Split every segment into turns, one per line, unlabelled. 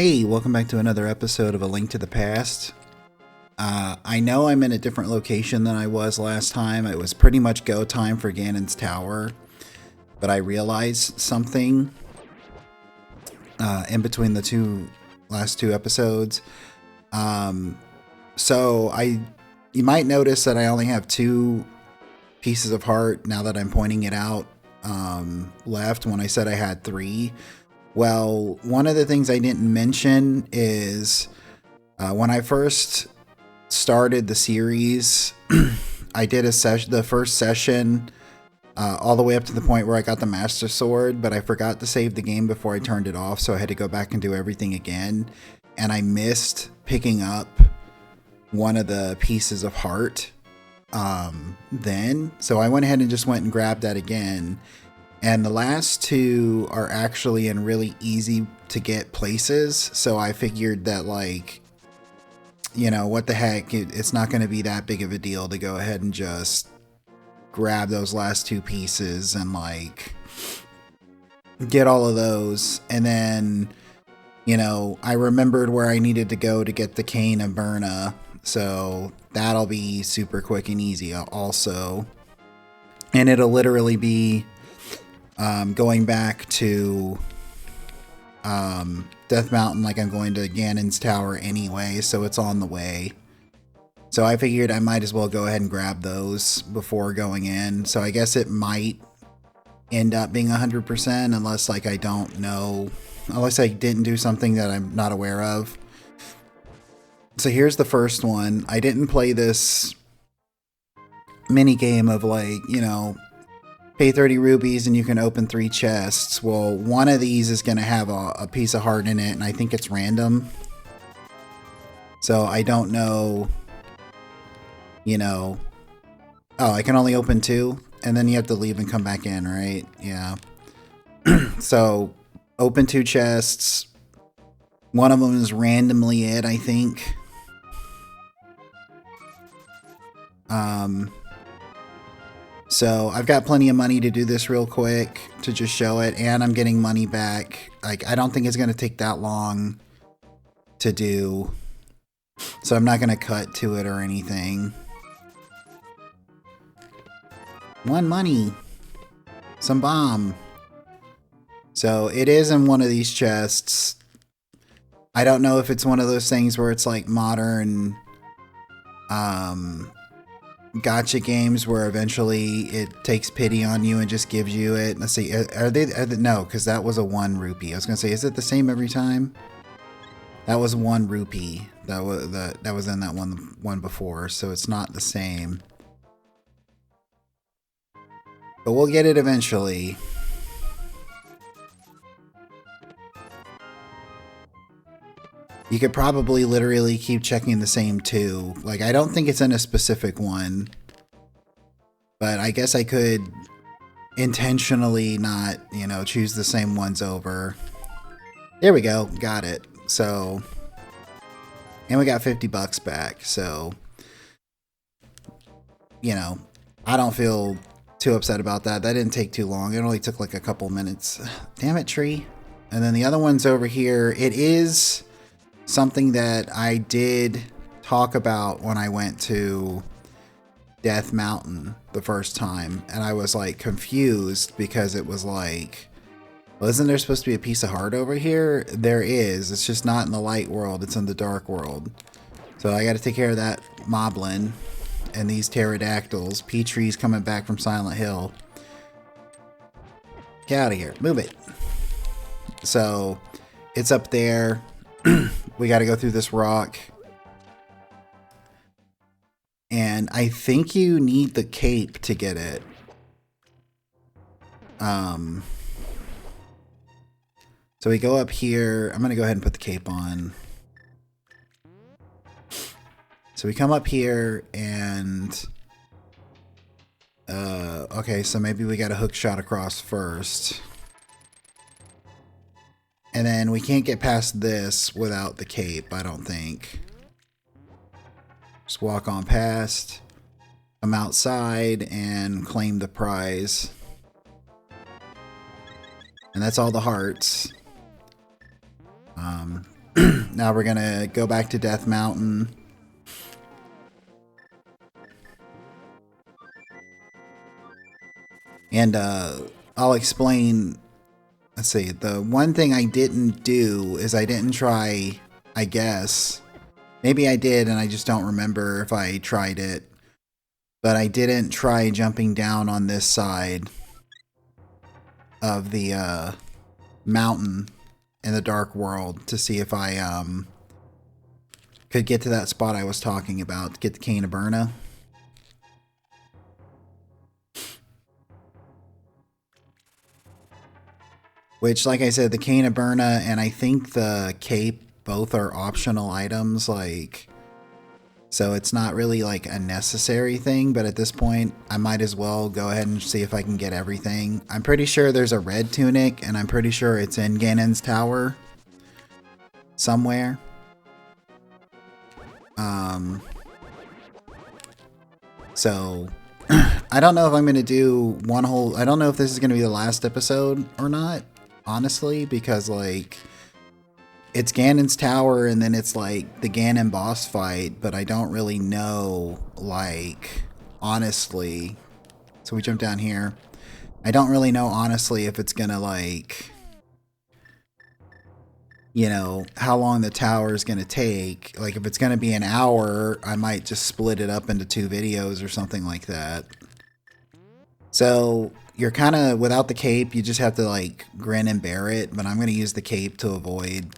Hey, welcome back to another episode of A Link to the Past. I know I'm in a different location than I was last time. It was pretty much go time for Ganon's Tower, but I realized something in between the last two episodes. You might notice that I only have 2 pieces of heart now that I'm pointing it out left when I said I had 3. Well, one of the things I didn't mention is when I first started the series, I did the first session all the way up to the point where I got the Master Sword, but I forgot to save the game before I turned it off, so I had to go back and do everything again, and I missed picking up one of the pieces of heart then, so I went ahead and just went and grabbed that again. And the last 2 are actually in really easy to get places. So I figured that, like, you know, what the heck, it's not going to be that big of a deal to go ahead and just grab those last 2 pieces and, like, get all of those. And then, you know, I remembered where I needed to go to get the cane of Burna. So that'll be super quick and easy also. And it'll literally be going back to Death Mountain like I'm going to Ganon's Tower anyway, so it's on the way. So I figured I might as well go ahead and grab those before going in. So I guess it might end up being 100% unless, like, I don't know, unless I didn't do something that I'm not aware of. So here's the first one. I didn't play this mini game of, like, you know, pay 30 rubies and you can open 3 chests. Well, one of these is going to have a piece of heart in it, and I think it's random. So I don't know, you know. Oh, I can only open 2, and then you have to leave and come back in, right? Yeah. So open 2 chests. One of them is randomly it, I think. So I've got plenty of money to do this real quick to just show it, and I'm getting money back. Like, I don't think it's going to take that long to do, so I'm not going to cut to it or anything. 1 money. Some bomb. So it is in one of these chests. I don't know if it's one of those things where it's like modern gotcha games where eventually it takes pity on you and just gives you it. Let's see, are they no, because that was a 1 rupee. I was gonna say, is it the same every time? That was 1 rupee. That was in that one before, so it's not the same. But we'll get it eventually. You could probably literally keep checking the same 2. Like, I don't think it's in a specific one. But I guess I could intentionally not, you know, choose the same ones over. There we go. Got it. So, and we got 50 bucks back. So, you know, I don't feel too upset about that. That didn't take too long. It only took like a couple minutes. Damn it, tree. And then the other one's over here. It is something that I did talk about when I went to Death Mountain the first time, and I was like confused because it was like, well, isn't there supposed to be a piece of heart over here? There is. It's just not in the light world, it's in the dark world. So I got to take care of that moblin and these pterodactyls. Peachtree's coming back from Silent Hill. Get out of here. Move it. So it's up there. We got to go through this rock. And I think you need the cape to get it. So we go up here. I'm going to go ahead and put the cape on. So we come up here and... okay, so maybe we got a hook shot across first. And then we can't get past this without the cape, I don't think. Just walk on past, come outside, and claim the prize. And that's all the hearts. Now we're gonna go back to Death Mountain. And I'll explain. Let's see. The one thing I didn't do is I didn't try, I guess. Maybe I did and I just don't remember if I tried it. But I didn't try jumping down on this side of the mountain in the Dark World to see if I could get to that spot I was talking about to get the Cane of Burna. Which, like I said, the Cane of Burna and I think the Cape both are optional items, like, so it's not really like a necessary thing, but at this point, I might as well go ahead and see if I can get everything. I'm pretty sure there's a red tunic, and I'm pretty sure it's in Ganon's tower somewhere. So I don't know if I'm going to do one whole, I don't know if this is going to be the last episode or not, honestly, because like it's Ganon's tower and then it's like the Ganon boss fight, but I don't really know, like, honestly. So we jump down here. I don't really know, honestly, if it's going to like, you know, how long the tower is going to take. Like, if it's going to be an hour, I might just split it up into 2 videos or something like that. So, you're kind of, without the cape, you just have to, like, grin and bear it. But I'm going to use the cape to avoid,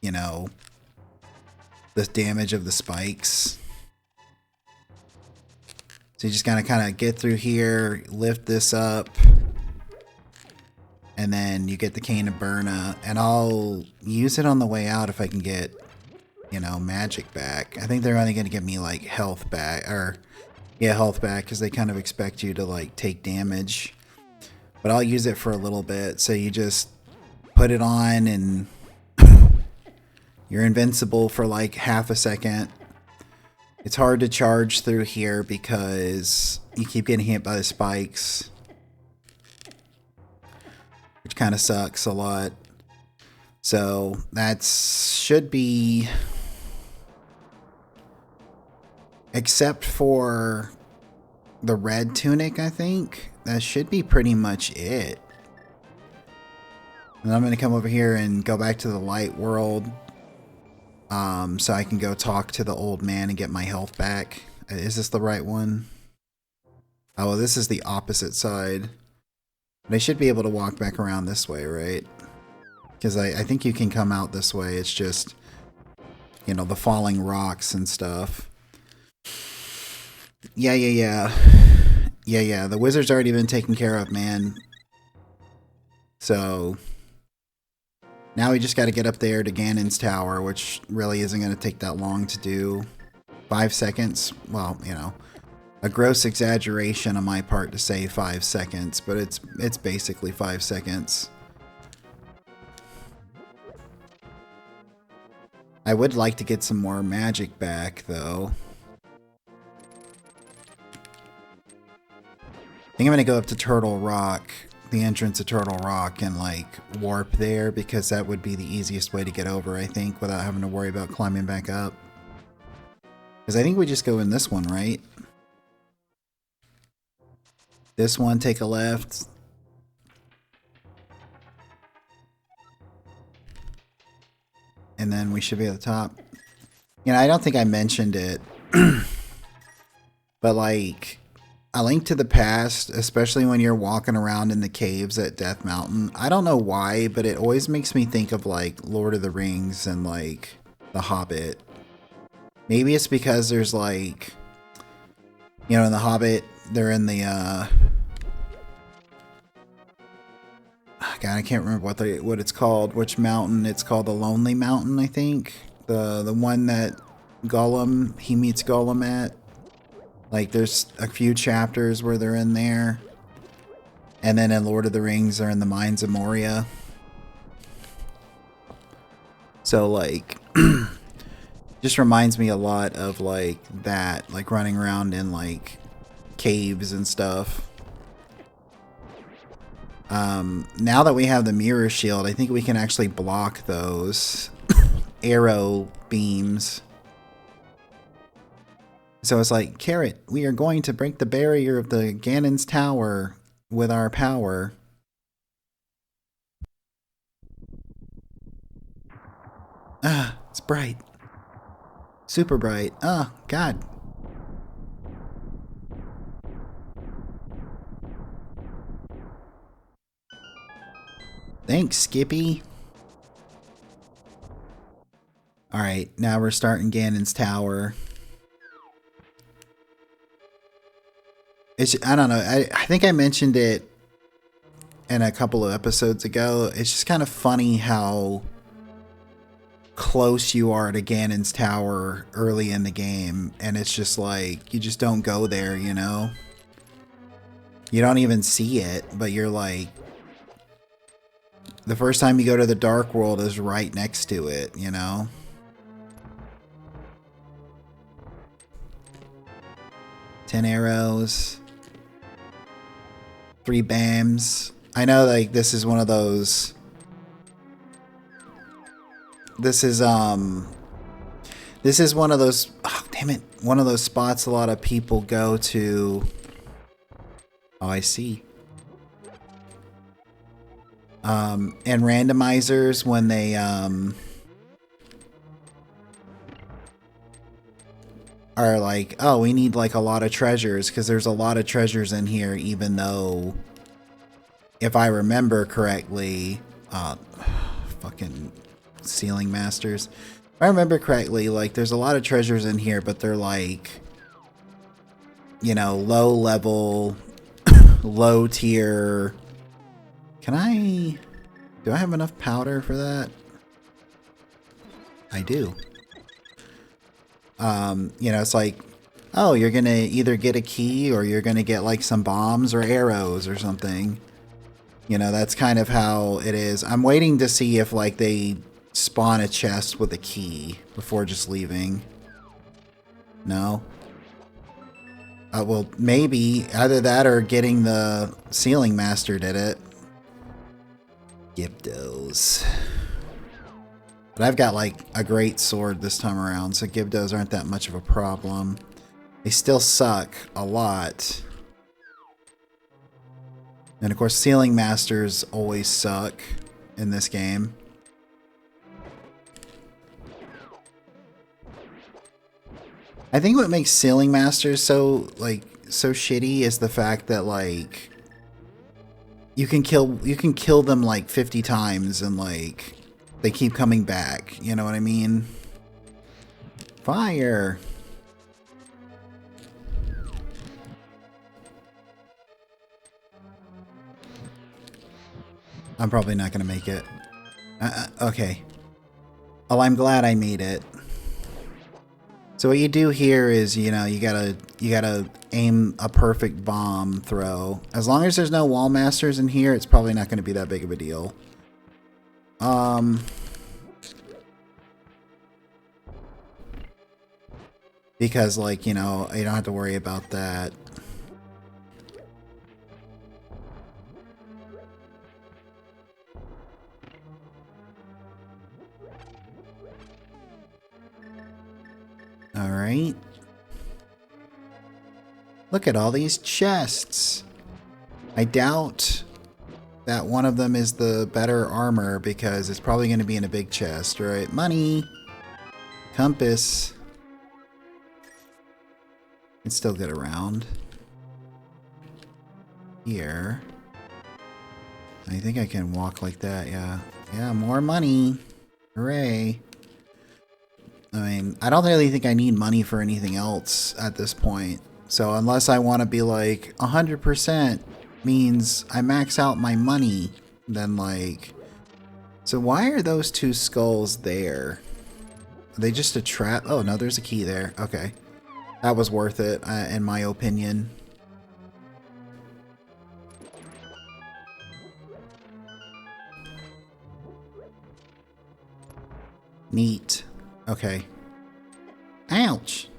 you know, the damage of the spikes. So, you just gotta kind of get through here, lift this up. And then you get the Cane of Burna, and I'll use it on the way out if I can get, you know, magic back. I think they're only going to give me, like, health back, or, yeah, health back, because they kind of expect you to, like, take damage. But I'll use it for a little bit, so you just put it on, and you're invincible for, like, half a second. It's hard to charge through here because you keep getting hit by the spikes, which kind of sucks a lot. So that should be, except for the red tunic, I think that should be pretty much it. And I'm going to come over here and go back to the light world, so I can go talk to the old man and get my health back. Is this the right one? Oh, well, this is the opposite side. But I should be able to walk back around this way, right? Because I think you can come out this way. It's just, you know, the falling rocks and stuff. Yeah. The wizard's already been taken care of, man. So now we just got to get up there to Ganon's tower, which really isn't going to take that long to do. 5 seconds. Well, you know, a gross exaggeration on my part to say 5 seconds, but it's basically 5 seconds. I would like to get some more magic back, though. I think I'm going to go up to Turtle Rock, the entrance of Turtle Rock, and, like, warp there, because that would be the easiest way to get over, I think, without having to worry about climbing back up. Because I think we just go in this one, right? This one, take a left. And then we should be at the top. You know, I don't think I mentioned it. But, like, A Link to the Past, especially when you're walking around in the caves at Death Mountain, I don't know why, but it always makes me think of, like, Lord of the Rings and, like, The Hobbit. Maybe it's because there's, like, you know, in The Hobbit, they're in the, God, I can't remember what it's called, which mountain. It's called the Lonely Mountain, I think. The one that Gollum, he meets Gollum at. Like, there's a few chapters where they're in there. And then in Lord of the Rings, they're in the Mines of Moria. So, like, just reminds me a lot of, like, that. Like, running around in, like, caves and stuff. Now that we have the mirror shield, I think we can actually block those. arrow beams. So it's like, Carrot, we are going to break the barrier of the Ganon's tower with our power. Ah, it's bright. Super bright. Oh, God. Thanks, Skippy. Alright, now we're starting Ganon's tower. I don't know. I think I mentioned it in a couple of episodes ago. It's just kind of funny how close you are to Ganon's tower early in the game, and it's just like you just don't go there, you know? You don't even see it, but you're like, the first time you go to the Dark World is right next to it, you know? Ten arrows. 3 BAMs. I know, like, this is one of those... This is one of those... Oh, damn it. One of those spots a lot of people go to... Oh, I see. And randomizers when they, are like, oh, we need like a lot of treasures, because there's a lot of treasures in here, even though, if I remember correctly, fucking Ceiling Masters. If I remember correctly, like, there's a lot of treasures in here, but they're like, you know, low level, low tier. Do I have enough powder for that? I do. You know, it's like, oh, you're gonna either get a key or you're gonna get like some bombs or arrows or something. You know, that's kind of how it is. I'm waiting to see if like they spawn a chest with a key before just leaving. No? Well, maybe either that or getting the Ceiling Master did it. Gibdos. But I've got like a great sword this time around, so Gibdos aren't that much of a problem. They still suck a lot. And of course, Ceiling Masters always suck in this game. I think what makes Ceiling Masters so shitty is the fact that like you can kill them like 50 times and like they keep coming back, you know what I mean? Fire! I'm probably not gonna make it. Okay. Oh, I'm glad I made it. So what you do here is, you know, you gotta aim a perfect bomb throw. As long as there's no wall masters in here, it's probably not gonna be that big of a deal. Because, like, you know, you don't have to worry about that. Alright. Look at all these chests. I doubt that one of them is the better armor because it's probably going to be in a big chest, right? Money. Compass. Can still get around. Here. I think I can walk like that, yeah. Yeah, more money. Hooray. I mean, I don't really think I need money for anything else at this point. So unless I want to be like 100% means I max out my money, then like... So why are those 2 skulls there? Are they just a trap? Oh, no, there's a key there. Okay. That was worth it, in my opinion. Neat. Okay. Ouch!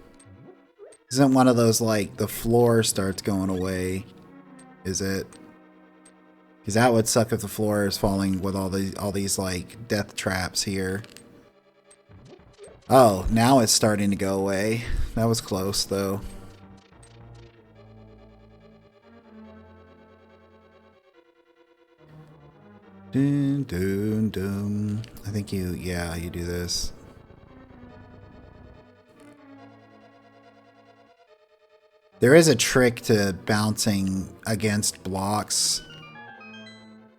Isn't one of those like the floor starts going away? Is it? Because that would suck if the floor is falling with all these like death traps here. Oh, now it's starting to go away. That was close, though. Dun, dun, dun. I think yeah, you do this. There is a trick to bouncing against blocks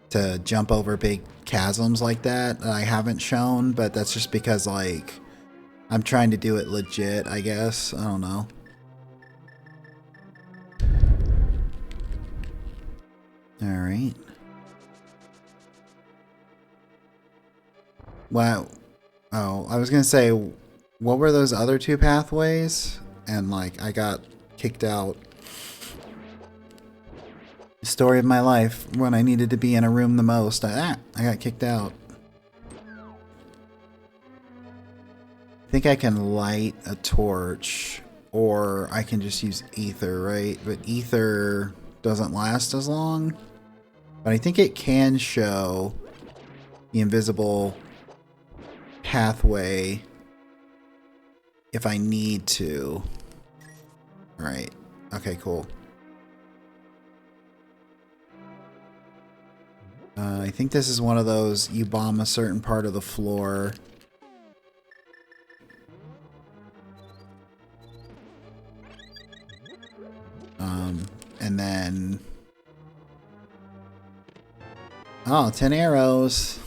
to jump over big chasms like that I haven't shown, but that's just because, like, I'm trying to do it legit, I guess. I don't know. Alright. Wow. Oh, I was gonna say, what were those other two pathways? And, like, I got kicked out. Story of my life. When I needed to be in a room the most, I got kicked out. I think I can light a torch, or I can just use ether, right? But ether doesn't last as long. But I think it can show the invisible pathway if I need to. Right. Okay, cool. I think this is one of those, you bomb a certain part of the floor. And then... Oh, 10 arrows.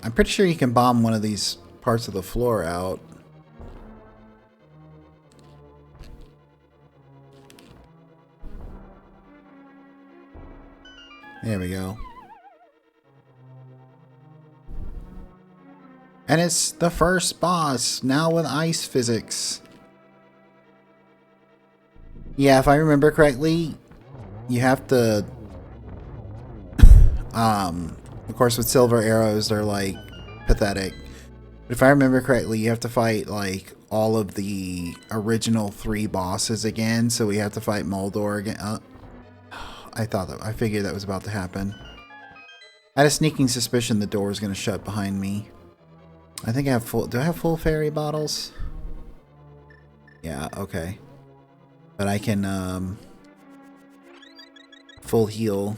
I'm pretty sure you can bomb one of these parts of the floor out. There we go. And it's the first boss, now with ice physics. Yeah, if I remember correctly, you have to... of course with silver arrows, they're like pathetic. But if I remember correctly, you have to fight like all of the original 3 bosses again. So we have to fight Moldor again. I figured that was about to happen. I had a sneaking suspicion the door was going to shut behind me. I think I have full... Do I have full fairy bottles? Yeah, okay. But I can, full heal.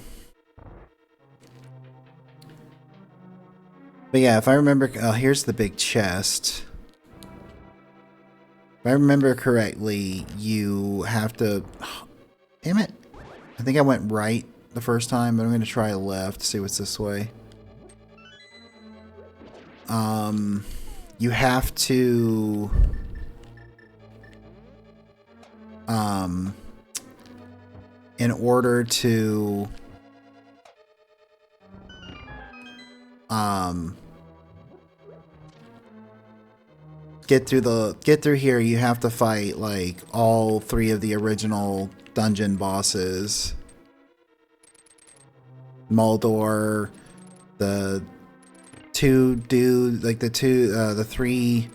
But yeah, if I remember... Oh, here's the big chest. If I remember correctly, you have to... Oh, damn it. I think I went right the first time, but I'm going to try left, see what's this way. You have to... in order to... get through here, you have to fight like all 3 of the original dungeon bosses. Moldor, the 2 dudes, like the 3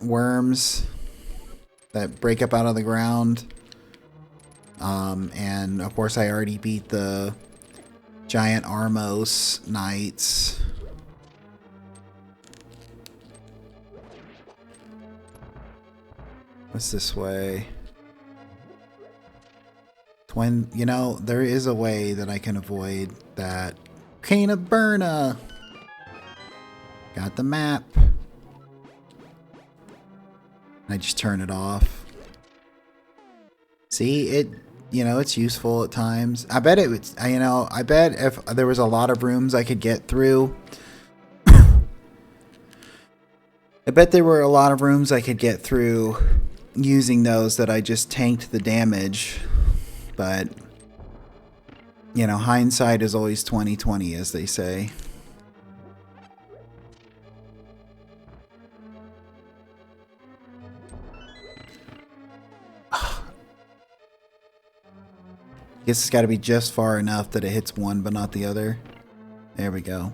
worms that break up out of the ground. And of course I already beat the giant Armos knights. What's this way? Twin, you know, there is a way that I can avoid that. Cane of Burna! Got the map. I just turn it off. See, it, you know, it's useful at times. I bet it would, you know, I bet if there was a lot of rooms I could get through. I bet there were a lot of rooms I could get through using those that I just tanked the damage. But, you know, hindsight is always 20/20, as they say. Guess it's got to be just far enough that it hits one but not the other. There we go.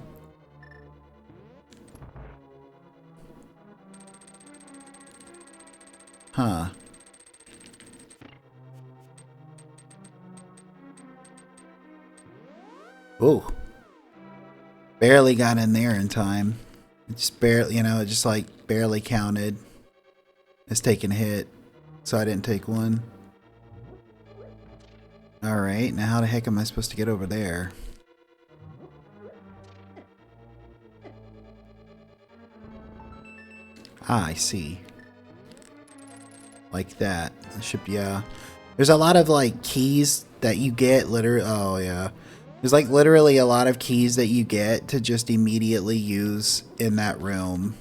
Huh. Ooh. Barely got in there in time. It just barely, it just like barely counted as taking a hit. So I didn't take one. Alright, now how the heck am I supposed to get over there? Ah, I see. Like that. It should be, there's a lot of like keys that you get literally. Oh yeah. There's like literally a lot of keys that you get to just immediately use in that room.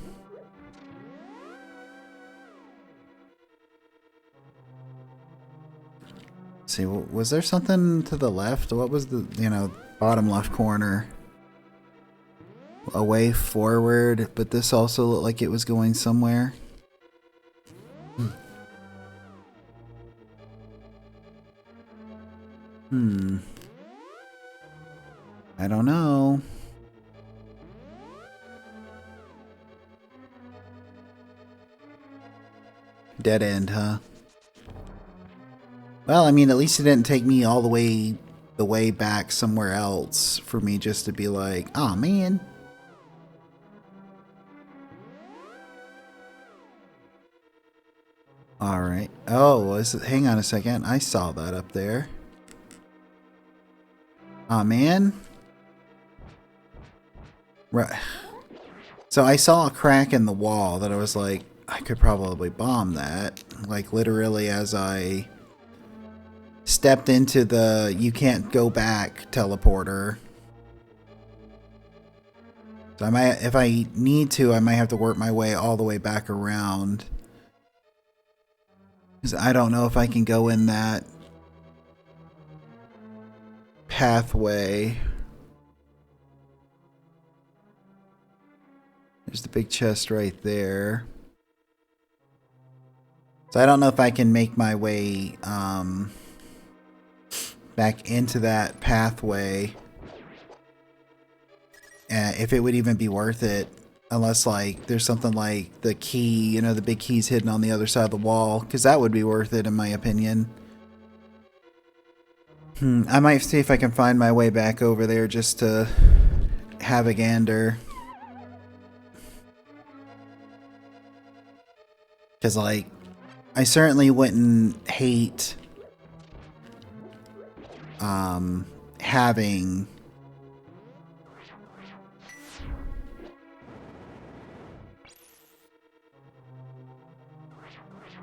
Let's see, was there something to the left? What was the, bottom left corner? A way forward, but this also looked like it was going somewhere. I don't know. Dead end, huh? Well, I mean, at least it didn't take me all the way back somewhere else for me just to be like, oh man. Alright. Oh, hang on a second. I saw that up there. Oh man. Right. So I saw a crack in the wall that I was like, I could probably bomb that. Like literally as I stepped into the you can't go back teleporter. So I might, if I need to, I might have to work my way all the way back around. Because I don't know if I can go in that pathway. There's the big chest right there. So I don't know if I can make my way back into that pathway. If it would even be worth it. Unless like there's something like the key, the big key's hidden on the other side of the wall. Because that would be worth it in my opinion. I might see if I can find my way back over there just to have a gander. Because, like, I certainly wouldn't hate having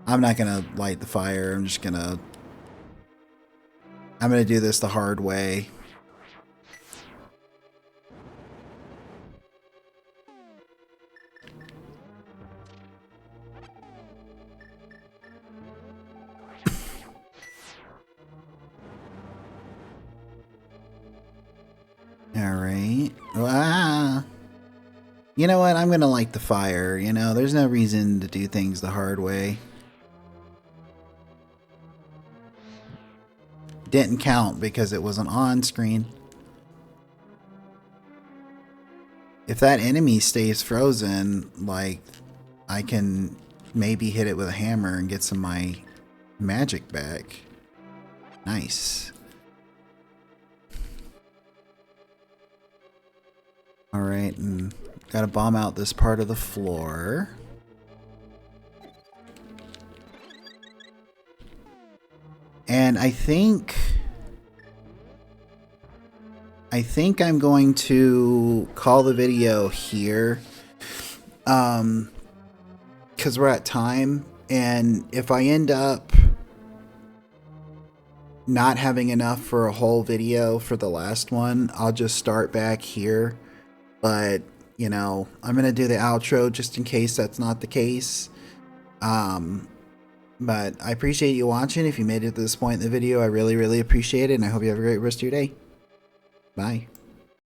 I'm not gonna light the fire. I'm gonna do this the hard way. Alright. Ah. You know what? I'm gonna light the fire. There's no reason to do things the hard way. Didn't count because it wasn't on screen. If that enemy stays frozen, like, I can maybe hit it with a hammer and get some of my magic back. Nice. Alright, and gotta bomb out this part of the floor. And I think I'm going to call the video here. Because we're at time. And if I end up not having enough for a whole video for the last one, I'll just start back here. But, I'm going to do the outro just in case that's not the case. But I appreciate you watching. If you made it to this point in the video, I really, really appreciate it. And I hope you have a great rest of your day. Bye.